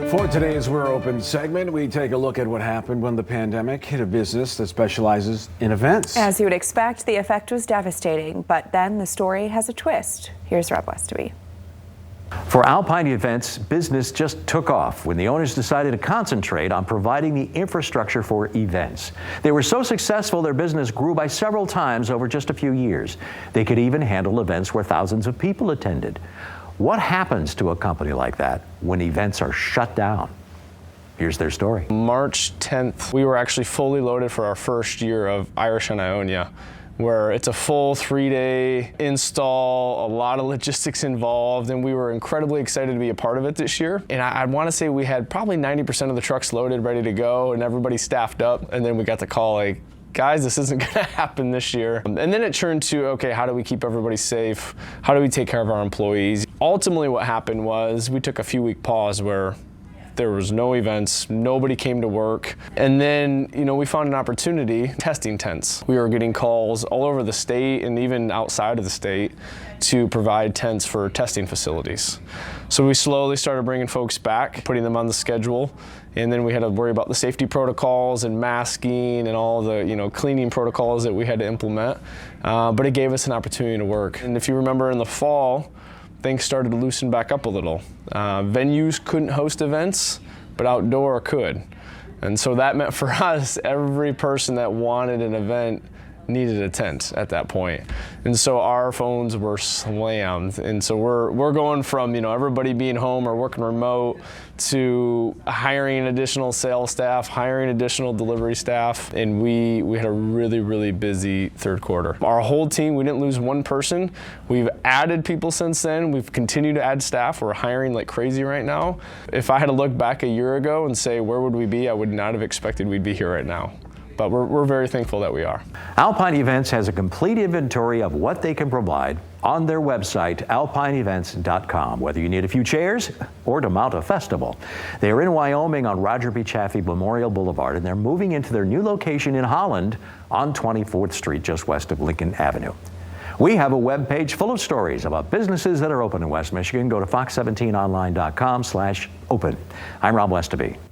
For today's We're Open segment, we take a look at what happened when the pandemic hit a business that specializes in events. As you would expect, the effect was devastating, but then the story has a twist. Here's Rob Westoby. For Alpine Events, business just took off when the owners decided to concentrate on providing the infrastructure for events. They were so successful, their business grew by several times over just a few years. They could even handle events where thousands of people attended. What happens to a company like that when events are shut down? Here's their story. March 10th, we were actually fully loaded for our first year of Irish on Ionia, where it's a full 3-day install, a lot of logistics involved, and we were incredibly excited to be a part of it this year. And I want to say we had probably 90% of the trucks loaded, ready to go, and everybody staffed up. And then we got the call like, guys, this isn't gonna happen this year. And then it turned to, okay, how do we keep everybody safe? How do we take care of our employees? Ultimately what happened was we took a few-week pause where there was no events, nobody came to work. And then, we found an opportunity, testing tents. We were getting calls all over the state and even outside of the state to provide tents for testing facilities. So we slowly started bringing folks back, putting them on the schedule. And then we had to worry about the safety protocols and masking and all the cleaning protocols that we had to implement. But it gave us an opportunity to work. And if you remember in the fall, things started to loosen back up a little. Venues couldn't host events, but outdoor could. And so that meant for us, every person that wanted an event needed a tent at that point. And so our phones were slammed. And so we're going from everybody being home or working remote to hiring additional sales staff, hiring additional delivery staff, and we had a really, really busy third quarter. Our whole team, we didn't lose one person. We've added people since then. We've continued to add staff. We're hiring like crazy right now. If I had to look back a year ago and say, where would we be? I would not have expected we'd be here right now. But we're very thankful that we are. Alpine Events has a complete inventory of what they can provide on their website, alpineevents.com, whether you need a few chairs or to mount a festival. They are in Wyoming on Roger B. Chaffee Memorial Boulevard, and they're moving into their new location in Holland on 24th Street, just west of Lincoln Avenue. We have a web page full of stories about businesses that are open in West Michigan. Go to fox17online.com/open. I'm Rob Westoby.